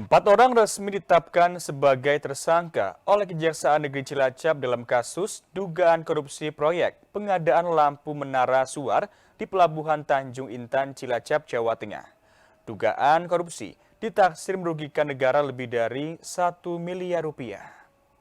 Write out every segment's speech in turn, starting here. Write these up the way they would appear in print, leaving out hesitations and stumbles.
Empat orang resmi ditetapkan sebagai tersangka oleh Kejaksaan Negeri Cilacap dalam kasus dugaan korupsi proyek pengadaan lampu menara suar di Pelabuhan Tanjung Intan, Cilacap, Jawa Tengah. Dugaan korupsi ditaksir merugikan negara lebih dari 1 miliar rupiah.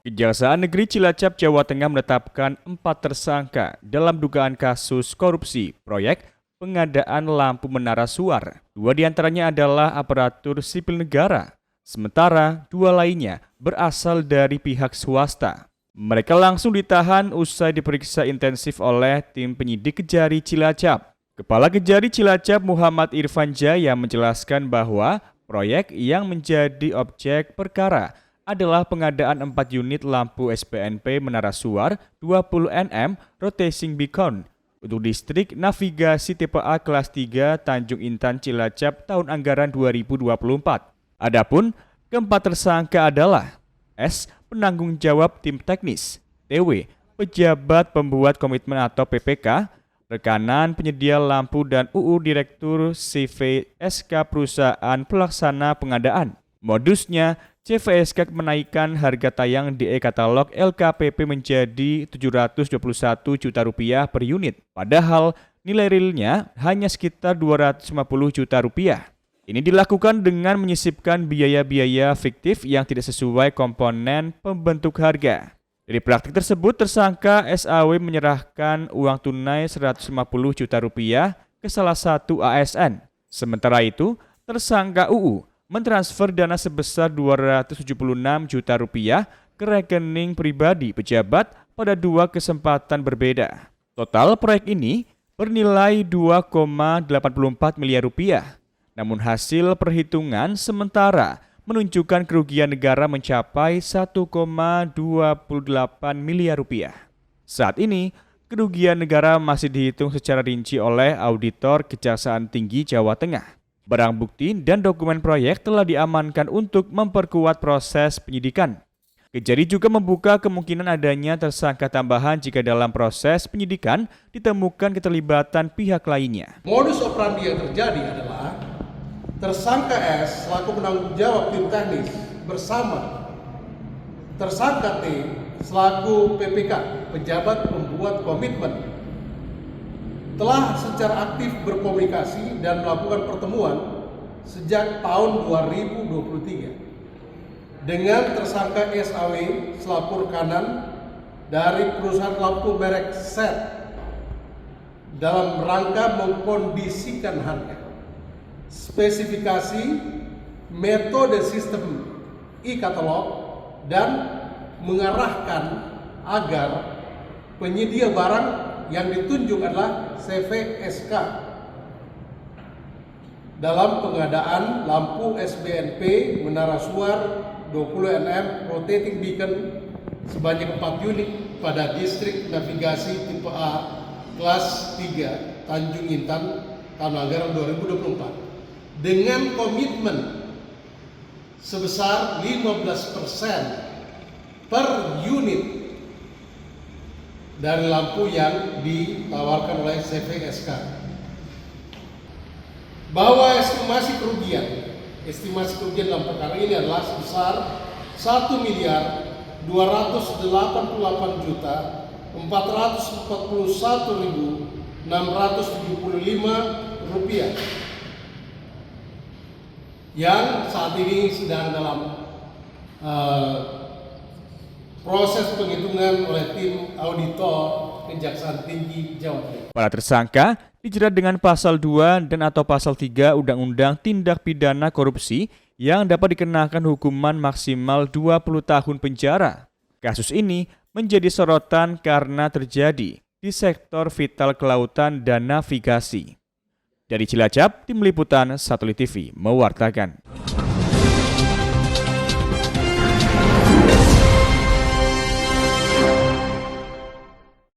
Kejaksaan Negeri Cilacap, Jawa Tengah menetapkan 4 tersangka dalam dugaan kasus korupsi proyek pengadaan lampu menara suar. 2 diantaranya adalah aparatur sipil negara. Sementara 2 lainnya berasal dari pihak swasta. Mereka langsung ditahan usai diperiksa intensif oleh tim penyidik Kejari Cilacap. Kepala Kejari Cilacap Muhammad Irfan Jaya menjelaskan bahwa proyek yang menjadi objek perkara adalah pengadaan 4 unit lampu SPNP menara suar 20 nm rotating beacon untuk distrik navigasi tipe A kelas 3 Tanjung Intan Cilacap tahun anggaran 2024. Adapun keempat tersangka adalah S. Penanggung jawab tim teknis, TW. Pejabat pembuat komitmen atau PPK, rekanan penyedia lampu dan UU Direktur CVSK perusahaan pelaksana pengadaan. Modusnya, CVSK menaikkan harga tayang DE katalog LKPP menjadi Rp721 juta per unit, padahal nilai realnya hanya sekitar Rp250 juta. Ini dilakukan dengan menyisipkan biaya-biaya fiktif yang tidak sesuai komponen pembentuk harga. Dari praktik tersebut, tersangka SAW menyerahkan uang tunai Rp150 juta ke salah satu ASN. Sementara itu, tersangka UU mentransfer dana sebesar Rp276 juta ke rekening pribadi pejabat pada 2 kesempatan berbeda. Total proyek ini bernilai Rp2,84 miliar. Namun hasil perhitungan sementara menunjukkan kerugian negara mencapai Rp1,28 miliar. Saat ini, kerugian negara masih dihitung secara rinci oleh auditor Kejaksaan Tinggi Jawa Tengah. Barang bukti dan dokumen proyek telah diamankan untuk memperkuat proses penyidikan. Kejari juga membuka kemungkinan adanya tersangka tambahan jika dalam proses penyidikan ditemukan keterlibatan pihak lainnya. Modus operandi yang terjadi adalah tersangka S selaku penanggung jawab tim teknis bersama tersangka T selaku PPK, pejabat pembuat komitmen, telah secara aktif berkomunikasi dan melakukan pertemuan sejak tahun 2023 dengan tersangka SAW selaku rekanan dari perusahaan lampu merek SET dalam rangka mengkondisikan harga, spesifikasi, metode sistem e-katalog, dan mengarahkan agar penyedia barang yang ditunjuk adalah CVSK dalam pengadaan lampu SBNP menara suar 20 nm rotating beacon sebanyak 4 unit pada distrik navigasi tipe A kelas 3 Tanjung Intan tahun anggaran 2024 dengan komitmen sebesar 15% per unit dari lampu yang ditawarkan oleh CVSK. Bahwa estimasi kerugian dalam perkara ini adalah sebesar Rp1.288.441.675 yang saat ini sedang dalam proses penghitungan oleh tim auditor Kejaksaan Tinggi Jawa Tengah. Para tersangka dijerat dengan pasal 2 dan atau pasal 3 Undang-Undang Tindak Pidana Korupsi yang dapat dikenakan hukuman maksimal 20 tahun penjara. Kasus ini menjadi sorotan karena terjadi di sektor vital kelautan dan navigasi. Dari Cilacap, Tim Liputan Satelit TV mewartakan.